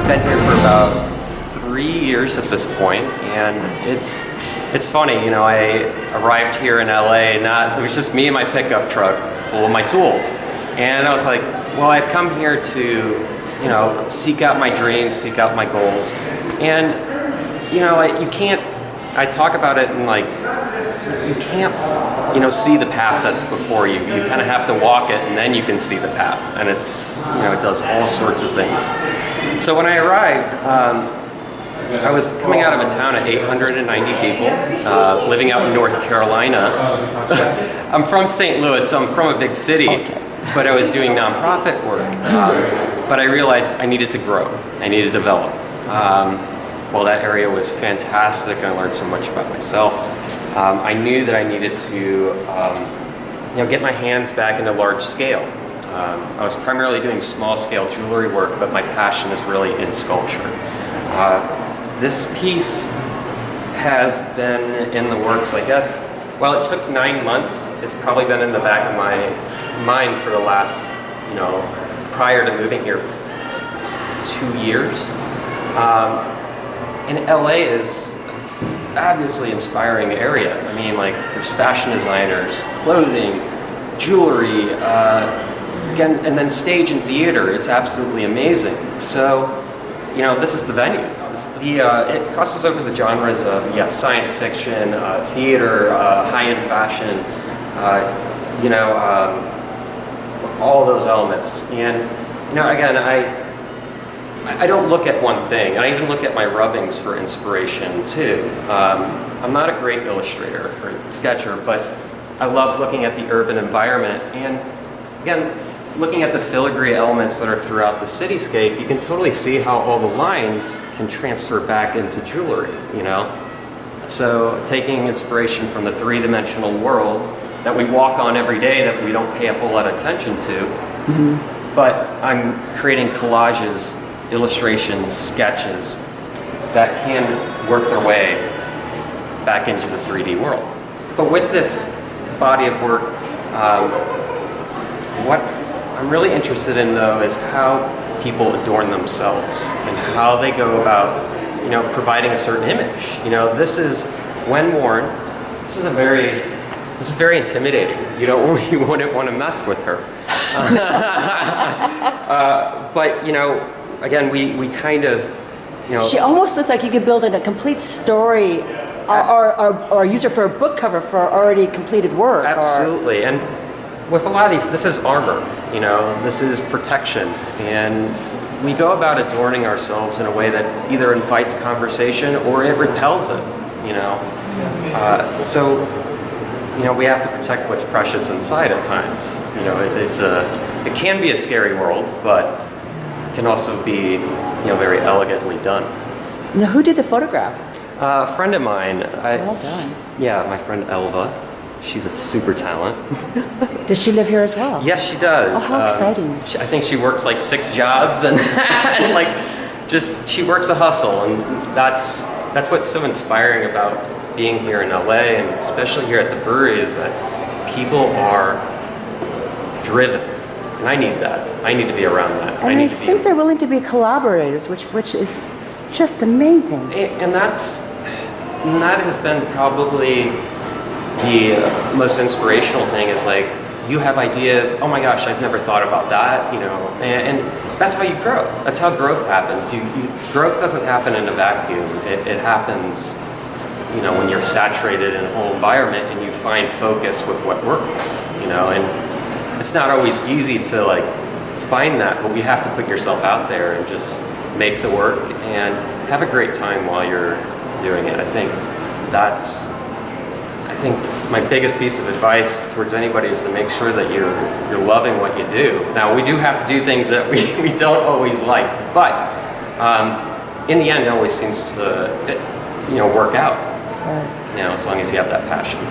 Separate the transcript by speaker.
Speaker 1: been here for about 3 years at this point, and it's funny, you know, I arrived here in LA, it was just me and my pickup truck full of my tools. And I was like, well, I've come here to, you know, seek out my dreams, seek out my goals. And, you know, I talk about it and like, you can't, you know, see the path that's before you. You kind of have to walk it and then you can see the path. And it's, you know, it does all sorts of things. So when I arrived, I was coming out of a town of 890 people, living out in North Carolina. I'm from St. Louis, so I'm from a big city, but I was doing nonprofit work. But I realized I needed to grow, I needed to develop. Well, that area was fantastic. I learned so much about myself. I knew that I needed to, you know, get my hands back into large scale. I was primarily doing small scale jewelry work, but my passion is really in sculpture. This piece has been in the works, I guess. Well, it took 9 months. It's probably been in the back of my mind for the last, you know, prior to moving here, 2 years. And LA is a fabulously inspiring area. I mean, like, there's fashion designers, clothing, jewelry, again, and then stage and theater. It's absolutely amazing. So, you know, this is the venue. It crosses over the genres of science fiction, theater, high-end fashion, you know, all those elements. And, you know, again, I don't look at one thing. I even look at my rubbings for inspiration too. I'm not a great illustrator or sketcher, but I love looking at the urban environment. And again, looking at the filigree elements that are throughout the cityscape, you can totally see how all the lines can transfer back into jewelry, you know? So taking inspiration from the three-dimensional world that we walk on every day that we don't pay a whole lot of attention to, but I'm creating collages, illustrations, sketches that can work their way back into the 3D world. But with this body of work, what I'm really interested in, though, is how people adorn themselves and how they go about, you know, providing a certain image. You know, this is, when worn, this is very intimidating. You wouldn't want to mess with her. But, you know, again, we kind of, you know.
Speaker 2: She almost looks like you could build in a complete story or use her for a book cover for already completed work.
Speaker 1: Absolutely. And with a lot of these, this is armor, you know, this is protection. And we go about adorning ourselves in a way that either invites conversation or it repels it, you know. So, you know, we have to protect what's precious inside at times. You know, it can be a scary world, but it can also be, you know, very elegantly done.
Speaker 2: Now, who did the photograph?
Speaker 1: A friend of mine.
Speaker 2: Well done.
Speaker 1: Yeah, my friend Elva. She's a super talent.
Speaker 2: Does she live here as well?
Speaker 1: Yes, she does.
Speaker 2: Oh, how exciting.
Speaker 1: I think she works like 6 jobs and, and like, she works a hustle, and that's what's so inspiring about being here in LA, and especially here at the brewery, is that people are driven. And I need that. I need to be around that.
Speaker 2: And I think they're willing to be collaborators, which is just amazing.
Speaker 1: And that has been probably the most inspirational thing, is like, you have ideas, oh my gosh, I've never thought about that, you know, and that's how you grow. That's how growth happens. Growth doesn't happen in a vacuum. It happens, you know, when you're saturated in a whole environment and you find focus with what works, you know, and it's not always easy to like find that, but you have to put yourself out there and just make the work and have a great time while you're doing it. I think my biggest piece of advice towards anybody is to make sure that you're loving what you do. Now, we do have to do things that we don't always like, but in the end, it always seems to, you know, work out. Right. You know, as long as you have that passion.